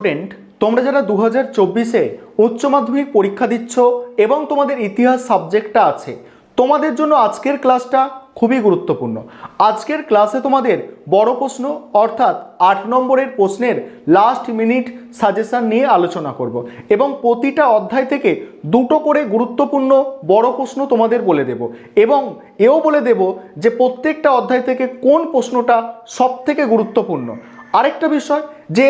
Student, তোমরা যারা 2024-এ উচ্চ মাধ্যমিক পরীক্ষা দিচ্ছ এবং তোমাদের ইতিহাস সাবজেক্টটা আছে, তোমাদের জন্য আজকের ক্লাসটা খুবই গুরুত্বপূর্ণ। আজকের ক্লাসে তোমাদের বড় প্রশ্ন অর্থাৎ 8 নম্বরের প্রশ্নের লাস্ট মিনিট সাজেশন নিয়ে আলোচনা করব এবং প্রতিটা অধ্যায় থেকে দুটো করে গুরুত্বপূর্ণ বড় প্রশ্ন তোমাদের বলে দেব এবং এও বলে দেব যে প্রত্যেকটা অধ্যায় থেকে কোন প্রশ্নটা সবথেকে গুরুত্বপূর্ণ। আরেকটা বিষয় যে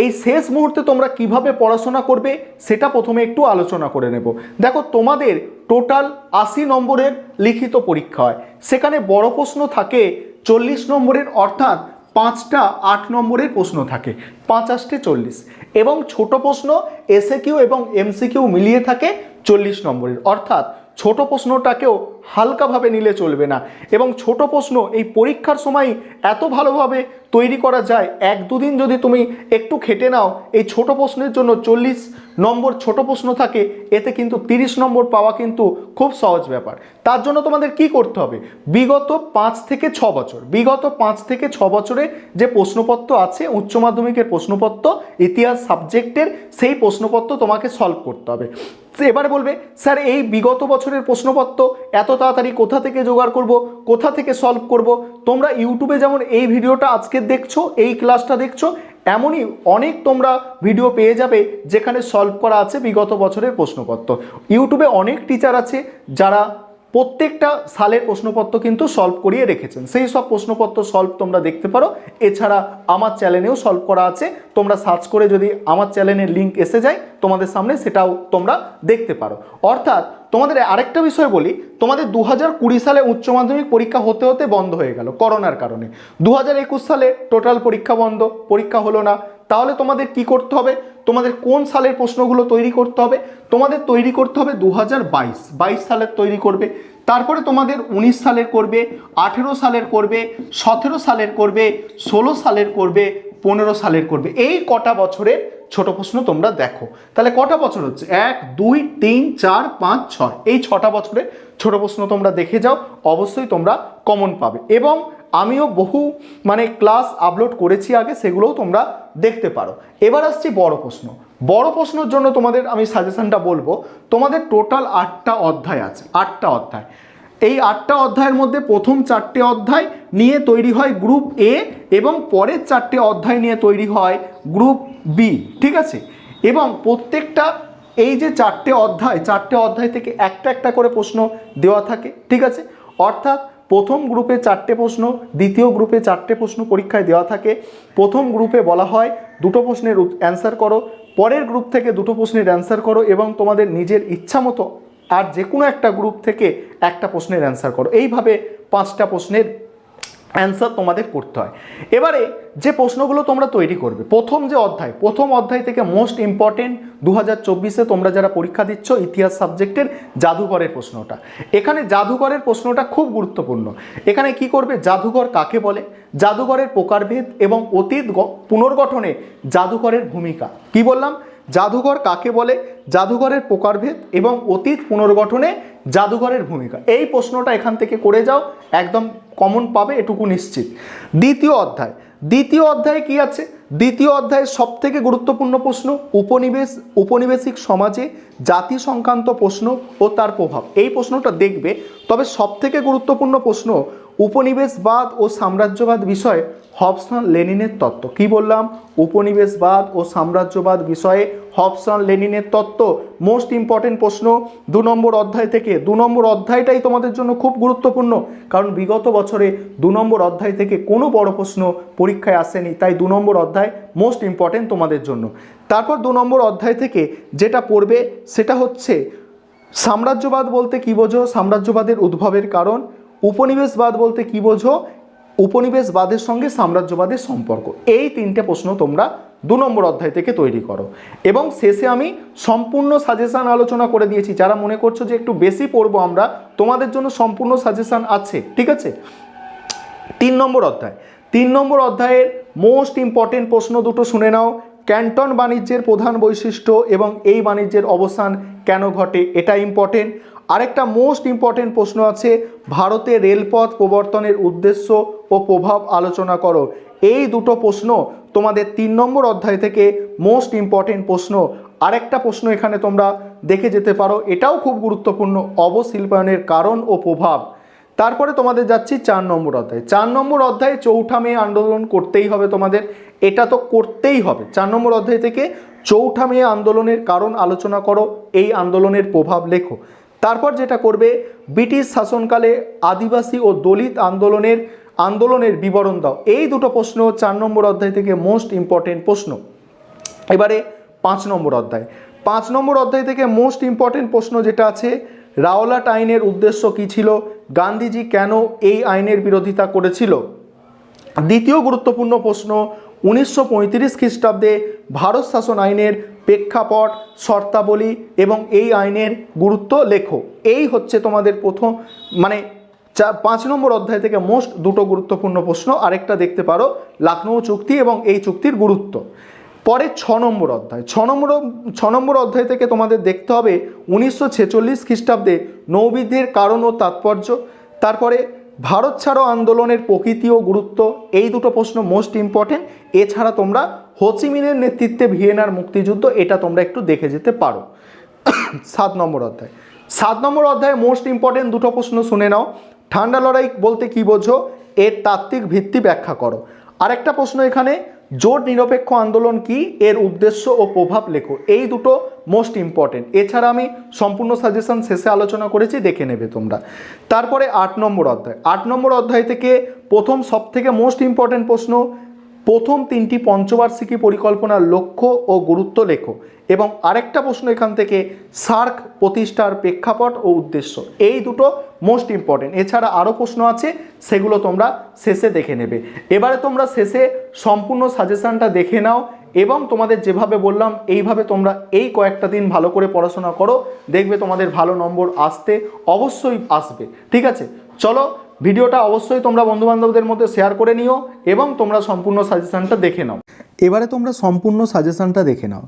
এই শেষ মুহূর্তে তোমরা কিভাবে পড়াশোনা করবে সেটা প্রথমে একটু আলোচনা করে নেব। দেখো, তোমাদের টোটাল 80 নম্বরের লিখিত পরীক্ষা হয়, সেখানে বড় প্রশ্ন থাকে 40 নম্বরের, অর্থাৎ 5টা 8 নম্বরের প্রশ্ন থাকে, 5 8 40, এবং ছোট প্রশ্ন এসএকিউ এবং এমসিকিউ মিলিয়ে থাকে 40 নম্বরের, অর্থাৎ ছোট প্রশ্নটাকেও হালকাভাবে নিলে চলবে না। এবং ছোট প্রশ্ন এই পরীক্ষার সময় এত ভালোভাবে তৈরি করা যায়, 1-2 দিন যদি তুমি একটু খেটে নাও, এই ছোট প্রশ্নের জন্য 40 নম্বর ছোট প্রশ্ন থাকে, এতে কিন্তু 30 নম্বর পাওয়া কিন্তু খুব সহজ ব্যাপার। তার জন্য তোমাদের কি করতে হবে, বিগত 5 থেকে 6 বছরে যে প্রশ্নপত্র আছে, উচ্চ মাধ্যমিকের প্রশ্নপত্র ইতিহাস সাবজেক্টের, সেই প্রশ্নপত্র তোমাকে সলভ করতে হবে। এবারে বলবে, স্যার এই বিগত বছরের প্রশ্নপত্র এত তাড়াতাড়ি কোথা থেকে জোগাড় করব, কোথা থেকে সলভ করব? তোমরা ইউটিউবে যেমন এই ভিডিওটা আজকে দেখছো, এই ক্লাসটা দেখছো, এমনই অনেক তোমরা ভিডিও পেয়ে যাবে যেখানে সলভ করা আছে বিগত বছরের প্রশ্নপত্র। ইউটিউবে অনেক টিচার আছে যারা প্রত্যেকটা সালের প্রশ্নপত্র কিন্তু সলভ করিয়ে রেখেছেন, সেই সব প্রশ্নপত্র সলভ তোমরা দেখতে পারো। এছাড়া আমার চ্যানেলেও সলভ করা আছে, তোমরা সার্চ করে যদি আমার চ্যানেলের লিঙ্ক এসে যায় তোমাদের সামনে, সেটাও তোমরা দেখতে পারো। অর্থাৎ তোমাদের আরেকটা বিষয় বলি, তোমাদের 2020 সালে উচ্চ মাধ্যমিক পরীক্ষা হতে হতে বন্ধ হয়ে গেল করোনার কারণে। 2021 সালে টোটাল পরীক্ষা বন্ধ, পরীক্ষা হলো না। তাহলে তোমাদের কি করতে হবে, তোমাদের কোন সালের প্রশ্নগুলো তৈরি করতে হবে? তোমাদের তৈরি করতে হবে 2022 সালের তৈরি করবে, তারপরে তোমাদের 19 সালের করবে, 18 সালের করবে, 17 সালের করবে, 16 সালের করবে, 15 সালের করবে। এই কটা বছরের ছোট প্রশ্ন তোমরা দেখো, তাহলে কটা বছর হচ্ছে, 1 2 3 4 5 6, এই 6টা বছরের ছোট প্রশ্ন তোমরা দেখে যাও, অবশ্যই তোমরা কমন পাবে। এবং আমিও বহু ক্লাস আপলোড করেছি আগে, সেগুলোও তোমরা দেখতে পারো। এবার আসছি বড় প্রশ্ন। বড় প্রশ্নের জন্য তোমাদের আমি সাজেশনটা বলবো, তোমাদের টোটাল 8টা অধ্যায় আছে, 8টা অধ্যায়। এই 8টা অধ্যায়ের মধ্যে প্রথম 4টে অধ্যায় নিয়ে তৈরি হয় গ্রুপ এ এবং পরের 4টে অধ্যায় নিয়ে তৈরি হয় গ্রুপ বি, ঠিক আছে? এবং প্রত্যেকটা এই যে 4টে অধ্যায় থেকে একটা একটা করে প্রশ্ন দেওয়া থাকে, ঠিক আছে? অর্থাৎ প্রথম গ্রুপে 4টে প্রশ্ন, দ্বিতীয় গ্রুপে 4টে প্রশ্ন পরীক্ষায় দেওয়া থাকে। প্রথম গ্রুপে বলা হয় 2টো প্রশ্নের অ্যান্সার করো, পরের গ্রুপ থেকে 2টো প্রশ্নের অ্যান্সার করো এবং তোমাদের নিজের ইচ্ছা মতো আর যে কোনো একটা গ্রুপ থেকে একটা প্রশ্নের অ্যান্সার করো। এইভাবে 5টা প্রশ্নের অ্যান্সার তোমাদের করতে হয়। এবারে যে প্রশ্নগুলো তোমরা তৈরি করবে, প্রথম অধ্যায় থেকে মোস্ট ইম্পর্টেন্ট 2024-এ তোমরা যারা পরীক্ষা দিচ্ছ ইতিহাস সাবজেক্টের জাদুঘরের প্রশ্নটা। এখানে জাদুঘরের প্রশ্নটা খুব গুরুত্বপূর্ণ। এখানে কি করবে, জাদুঘর কাকে বলে, জাদুঘরের প্রকারভেদ এবং অতীত পুনর্গঠনে জাদুঘরের ভূমিকা। কি বললাম, জাদুঘর কাকে বলে, জাদুঘরের প্রকারভেদ এবং অতীত পুনর্গঠনে জাদুঘরের ভূমিকা। এই প্রশ্নটা এখান থেকে করে যাও, একদম কমন পাবে, এটুকু নিশ্চিত। দ্বিতীয় অধ্যায়ে কি আছে, দ্বিতীয় অধ্যায়ের সবথেকে গুরুত্বপূর্ণ প্রশ্ন উপনিবেশিক সমাজে জাতি সংক্রান্ত প্রশ্ন ও তার প্রভাব। এই প্রশ্নটা দেখবে। তবে সবথেকে গুরুত্বপূর্ণ প্রশ্ন উপনিবেশবাদ ও সাম্রাজ্যবাদ বিষয়ে হবসন লেনিনের তত্ত্ব। কি বললাম, উপনিবেশবাদ ও সাম্রাজ্যবাদ বিষয়ে হবসন লেনিনের তত্ত্ব মোস্ট ইম্পর্টেন্ট প্রশ্ন 2 নম্বর অধ্যায় থেকে। 2 নম্বর অধ্যায়টাই তোমাদের জন্য খুব গুরুত্বপূর্ণ, কারণ বিগত বছরে 2 নম্বর অধ্যায় থেকে কোনো বড় প্রশ্ন পরীক্ষায় আসেনি, তাই 2 নম্বর অধ্যায় মোস্ট ইম্পর্টেন্ট তোমাদের জন্য। তারপর 2 নম্বর অধ্যায় থেকে যেটা পড়বে সেটা হচ্ছে সাম্রাজ্যবাদ বলতে কি বোঝো, সাম্রাজ্যবাদের উদ্ভবের কারণ। উপনিবেশবাদ বলতে কি বোঝো, উপনিবেশবাদের সঙ্গে সাম্রাজ্যবাদের সম্পর্ক। এই 3টে প্রশ্ন তোমরা 2 নম্বর অধ্যায় থেকে তৈরি করো। এবং শেষে আমি সম্পূর্ণ সাজেশান আলোচনা করে দিয়েছি। যারা মনে করছো যে একটু বেশি পড়বো আমরা, তোমাদের জন্য সম্পূর্ণ সাজেশান আছে, ঠিক আছে? 3 নম্বর অধ্যায়ের মোস্ট ইম্পর্টেন্ট প্রশ্ন দুটো শুনে নাও। ক্যান্টন বাণিজ্যের প্রধান বৈশিষ্ট্য এবং এই বাণিজ্যের অবসান কেন ঘটে, এটা ইম্পর্টেন্ট। আরেকটা মোস্ট ইম্পর্টেন্ট প্রশ্ন আছে, ভারতে রেলপথ প্রবর্তনের উদ্দেশ্য ও প্রভাব আলোচনা করো। এই দুটো প্রশ্ন তোমাদের 3 নম্বর অধ্যায় থেকে মোস্ট ইম্পর্টেন্ট প্রশ্ন। আরেকটা প্রশ্ন এখানে তোমরা দেখে যেতে পারো, এটাও খুব গুরুত্বপূর্ণ, অবশিল্পায়নের কারণ ও প্রভাব। তারপরে তোমাদের যাচ্ছি 4 নম্বর অধ্যায়। 4 নম্বর অধ্যায়ে চৌঠা মে আন্দোলন করতেই হবে তোমাদের, এটা তো করতেই হবে। 4 নম্বর অধ্যায় থেকে চৌঠা মে আন্দোলনের কারণ আলোচনা করো, এই আন্দোলনের প্রভাব লেখো। তারপর যেটা করবে, ব্রিটিশ শাসনকালে আদিবাসী ও দলিত আন্দোলনের বিবরণ দাও। এই দুটো প্রশ্ন 4 নম্বর অধ্যায় থেকে মোস্ট ইম্পর্টেন্ট প্রশ্ন। এবারে 5 নম্বর অধ্যায়। 5 নম্বর অধ্যায় থেকে মোস্ট ইম্পর্টেন্ট প্রশ্ন যেটা আছে, রাওলাট আইনের উদ্দেশ্য কী ছিল, গান্ধীজি কেন এই আইনের বিরোধিতা করেছিল। দ্বিতীয় গুরুত্বপূর্ণ প্রশ্ন, 1935 খ্রিস্টাব্দে ভারত শাসন আইনের প্রেক্ষাপট, শর্তাবলী এবং এই আইনের গুরুত্ব লেখো। এই হচ্ছে তোমাদের প্রথম 5 নম্বর অধ্যায় থেকে মোস্ট দুটো গুরুত্বপূর্ণ প্রশ্ন। আরেকটা দেখতে পারো লখনৌ চুক্তি এবং এই চুক্তির গুরুত্ব। পরে 6 নম্বর অধ্যায়। 6 নম্বর অধ্যায় থেকে তোমাদের দেখতে হবে 1946 খ্রিস্টাব্দে নৌবিদ্যের কারণ ও তাৎপর্য। তারপরে ভারত ছাড়ো আন্দোলনের প্রকৃতি ও গুরুত্ব। এই দুটো প্রশ্ন মোস্ট ইম্পর্টেন্ট। এছাড়া তোমরা হোচিমিনের নেতৃত্বে ভিয়েনার মুক্তিযুদ্ধ, এটা তোমরা একটু দেখে যেতে পারো। 7 নম্বর অধ্যায়। 7 নম্বর অধ্যায়ে মোস্ট ইম্পর্টেন্ট দুটো প্রশ্ন শুনে নাও। ঠান্ডা লড়াই বলতে কি বোঝো, এর তাত্ত্বিক ভিত্তি ব্যাখ্যা করো। আরেকটা প্রশ্ন এখানে, জোট নিরপেক্ষ আন্দোলন কি, এর উদ্দেশ্য ও প্রভাব লেখো। এই দুটো মোস্ট ইম্পর্টেন্ট। এছাড়া আমি সম্পূর্ণ সাজেশন শেষে আলোচনা করেছি, দেখে নেবে তোমরা। তারপরে 8 নম্বর অধ্যায়। 8 নম্বর অধ্যায় থেকে প্রথম সবথেকে মোস্ট ইম্পর্টেন্ট প্রশ্ন, প্রথম 3টি পঞ্চবার্ষিকী পরিকল্পনার লক্ষ্য ও গুরুত্ব লেখো। এবং আরেকটা প্রশ্ন এখান থেকে, সার্ক প্রতিষ্ঠার প্রেক্ষাপট ও উদ্দেশ্য। এই দুটো মোস্ট ইম্পর্টেন্ট। এছাড়া আরও প্রশ্ন আছে, সেগুলো তোমরা শেষে দেখে নেবে। এবারে তোমরা শেষে সম্পূর্ণ সাজেশনটা দেখে নাও এবং তোমাদের যেভাবে বললাম এইভাবে তোমরা এই কয়েকটা দিন ভালো করে পড়াশোনা করো, দেখবে তোমাদের ভালো নম্বর আসতে অবশ্যই আসবে। ঠিক আছে, চলো ভিডিওটা অবশ্যই তোমরা বন্ধুবান্ধবদের মধ্যে শেয়ার করে নিও এবং তোমরা সম্পূর্ণ সাজেশনটা দেখে নাও। এবারে তোমরা সম্পূর্ণ সাজেশনটা দেখে নাও।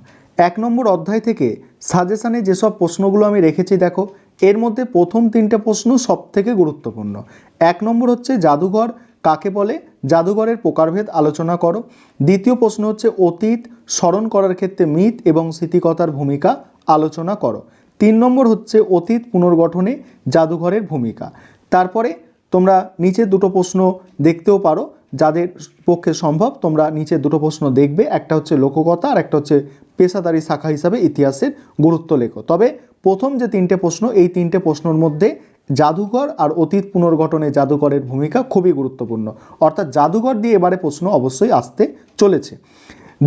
1 নম্বর অধ্যায় থেকে সাজেশনে যেসব প্রশ্নগুলো আমি রেখেছি দেখো, এর মধ্যে প্রথম 3টে প্রশ্ন সবথেকে গুরুত্বপূর্ণ। 1 নম্বর হচ্ছে জাদুঘর কাকে বলে, জাদুঘরের প্রকারভেদ আলোচনা করো। দ্বিতীয় প্রশ্ন হচ্ছে অতীত স্মরণ করার ক্ষেত্রে মিথ এবং স্মৃতিকতার ভূমিকা আলোচনা করো। 3 নম্বর হচ্ছে অতীত পুনর্গঠনে জাদুঘরের ভূমিকা। তারপরে তোমরা নিচের দুটো প্রশ্ন দেখতেও পারো, যাদের পক্ষে সম্ভব তোমরা নিচের দুটো প্রশ্ন দেখবে। একটা হচ্ছে লোককথা আর একটা হচ্ছে পেশাদারি শাখা হিসাবে ইতিহাসের গুরুত্ব লেখো। তবে প্রথম যে 3টে প্রশ্ন, এই 3টে প্রশ্নের মধ্যে জাদুঘর আর অতীত পুনর্গঠনে জাদুঘরের ভূমিকা খুবই গুরুত্বপূর্ণ। অর্থাৎ জাদুঘর দিয়ে এবারে প্রশ্ন অবশ্যই আসতে চলেছে।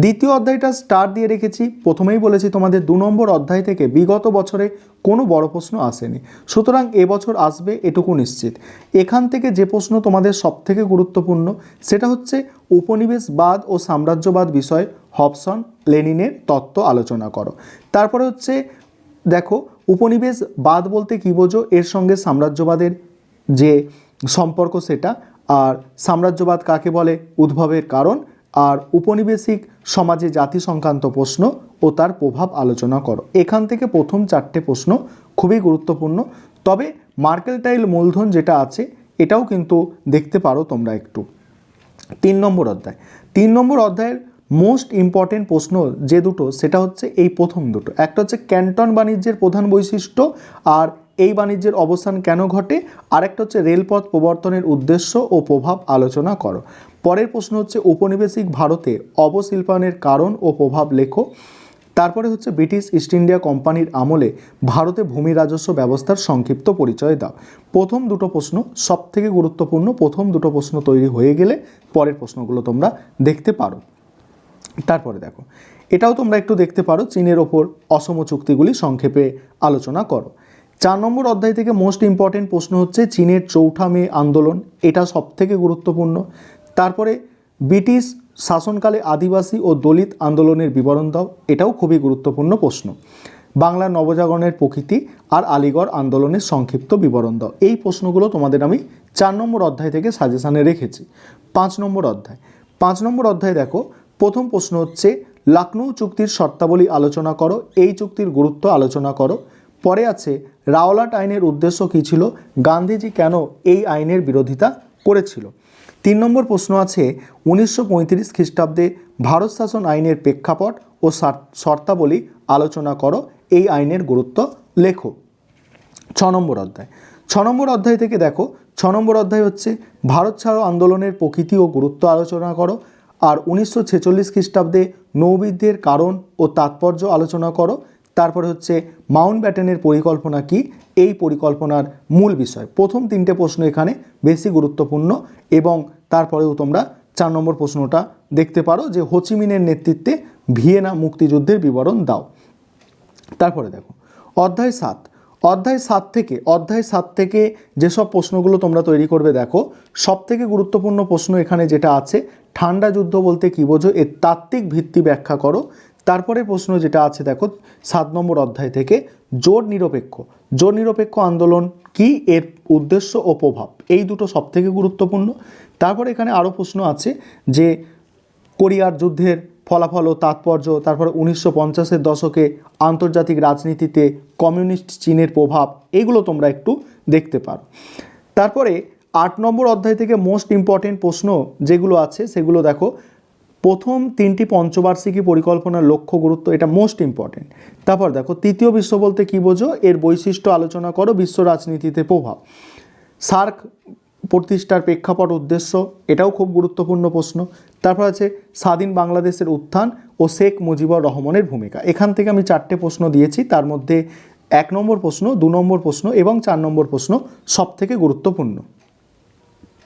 দ্বিতীয় অধ্যায়টা স্টার দিয়ে রেখেছি। প্রথমেই বলেছি তোমাদের 2 নম্বর অধ্যায় থেকে বিগত বছরে কোনো বড় প্রশ্ন আসেনি, সুতরাং এবছর আসবে এটুকু নিশ্চিত। এখান থেকে যে প্রশ্ন তোমাদের সবথেকে গুরুত্বপূর্ণ সেটা হচ্ছে উপনিবেশবাদ ও সাম্রাজ্যবাদ বিষয়ে হবসন লেনিনের তত্ত্ব আলোচনা করো। তারপরে হচ্ছে দেখো উপনিবেশবাদ বলতে কী বোঝো, এর সঙ্গে সাম্রাজ্যবাদের যে সম্পর্ক সেটা, আর সাম্রাজ্যবাদ কাকে বলে, উদ্ভবের কারণ, আর উপনিবেশিক সমাজে জাতি সংক্রান্ত প্রশ্ন ও তার প্রভাব আলোচনা করো। এখান থেকে প্রথম 4টে প্রশ্ন খুবই গুরুত্বপূর্ণ। তবে মার্কেলটাইল মূলধন যেটা আছে এটাও কিন্তু দেখতে পারো তোমরা একটু। 3 নম্বর অধ্যায়। 3 নম্বর অধ্যায়ের মোস্ট ইম্পর্টেন্ট প্রশ্ন যে দুটো সেটা হচ্ছে এই প্রথম দুটো। একটা হচ্ছে ক্যান্টন বাণিজ্যের প্রধান বৈশিষ্ট্য আর এই বাণিজ্যের অবস্থান কেন ঘটে, আরেকটা হচ্ছে রেলপথ প্রবর্তনের উদ্দেশ্য ও প্রভাব আলোচনা করো। পরের প্রশ্ন হচ্ছে উপনিবেশিক ভারতে অবশিল্পায়নের কারণ ও প্রভাব লেখো। তারপরে হচ্ছে ব্রিটিশ ইস্ট ইন্ডিয়া কোম্পানির আমলে ভারতে ভূমি রাজস্ব ব্যবস্থার সংক্ষিপ্ত পরিচয় দাও। প্রথম দুটো প্রশ্ন সবথেকে গুরুত্বপূর্ণ। প্রথম দুটো প্রশ্ন তৈরি হয়ে গেলে পরের প্রশ্নগুলো তোমরা দেখতে পারো। তারপরে দেখো এটাও তোমরা একটু দেখতে পারো, চীনের ওপর অসম চুক্তিগুলি সংক্ষেপে আলোচনা করো। 4 নম্বর অধ্যায় থেকে মোস্ট ইম্পর্টেন্ট প্রশ্ন হচ্ছে চীনের চৌঠা মে আন্দোলন, এটা সবথেকে গুরুত্বপূর্ণ। তারপরে ব্রিটিশ শাসনকালে আদিবাসী ও দলিত আন্দোলনের বিবরণ দাও, এটাও খুবই গুরুত্বপূর্ণ প্রশ্ন। বাংলার নবজাগরণের প্রকৃতি আর আলিগড় আন্দোলনের সংক্ষিপ্ত বিবরণ দাও। এই প্রশ্নগুলো তোমাদের আমি 4 নম্বর অধ্যায় থেকে সাজেশানে রেখেছি। 5 নম্বর অধ্যায়। 5 নম্বর অধ্যায় দেখো প্রথম প্রশ্ন হচ্ছে লখনৌ চুক্তির শর্তাবলী আলোচনা করো, এই চুক্তির গুরুত্ব আলোচনা করো। পরে আছে রাওলাট আইনের উদ্দেশ্য কী ছিল, গান্ধীজি কেন এই আইনের বিরোধিতা করেছিল। 3 নম্বর প্রশ্ন আছে 1935 খ্রিস্টাব্দে ভারত শাসন আইনের প্রেক্ষাপট ও শর্তাবলী আলোচনা করো, এই আইনের গুরুত্ব লেখো। 6 নম্বর অধ্যায়। 6 নম্বর অধ্যায় থেকে দেখো, 6 নম্বর অধ্যায় হচ্ছে ভারত ছাড়ো আন্দোলনের প্রকৃতি ও গুরুত্ব আলোচনা করো। আর 1946 খ্রিস্টাব্দে নৌবিদ্যের কারণ ও তাৎপর্য আলোচনা করো। তারপরে হচ্ছে মাউন্ট ব্যাটেনের পরিকল্পনা কি, এই পরিকল্পনার মূল বিষয়। প্রথম 3টে প্রশ্ন এখানে বেশি গুরুত্বপূর্ণ এবং তারপরেও তোমরা 4 নম্বর প্রশ্নটা দেখতে পারো যে হোচিমিনের নেতৃত্বে ভিয়েনা মুক্তিযুদ্ধের বিবরণ দাও। তারপরে দেখো অধ্যায় 7। অধ্যায় 7 থেকে যেসব প্রশ্নগুলো তোমরা তৈরি করবে, দেখো সবথেকে গুরুত্বপূর্ণ প্রশ্ন এখানে যেটা আছে, ঠান্ডা যুদ্ধ বলতে কী বোঝো, এর তাত্ত্বিক ভিত্তি ব্যাখ্যা করো। তারপরে প্রশ্ন যেটা আছে দেখো 7 নম্বর অধ্যায় থেকে, জোট নিরপেক্ষ আন্দোলন কি, এর উদ্দেশ্য ও প্রভাব, এই দুটো সবথেকে গুরুত্বপূর্ণ। তারপরে এখানে আরও প্রশ্ন আছে যে কোরিয়ার যুদ্ধের ফলাফল ও তাৎপর্য, তারপরে 1950-এর দশকে আন্তর্জাতিক রাজনীতিতে কমিউনিস্ট চীনের প্রভাব, এগুলো তোমরা একটু দেখতে পারো। তারপরে 8 নম্বর অধ্যায় থেকে মোস্ট ইম্পর্টেন্ট প্রশ্ন যেগুলো আছে সেগুলো দেখো, প্রথম 3টি পঞ্চবার্ষিকী পরিকল্পনার লক্ষ্য গুরুত্ব, এটা মোস্ট ইম্পর্টেন্ট। তারপর দেখো তৃতীয় বিশ্ব বলতে কী বোঝো, এর বৈশিষ্ট্য আলোচনা করো, বিশ্ব রাজনীতিতে প্রভাব। সার্ক প্রতিষ্ঠার প্রেক্ষাপট উদ্দেশ্য, এটাও খুব গুরুত্বপূর্ণ প্রশ্ন। তারপর আছে স্বাধীন বাংলাদেশের উত্থান ও শেখ মুজিবুর রহমানের ভূমিকা। এখান থেকে আমি 4টে প্রশ্ন দিয়েছি, তার মধ্যে 1 নম্বর প্রশ্ন, 2 নম্বর প্রশ্ন এবং 4 নম্বর প্রশ্ন সবথেকে গুরুত্বপূর্ণ।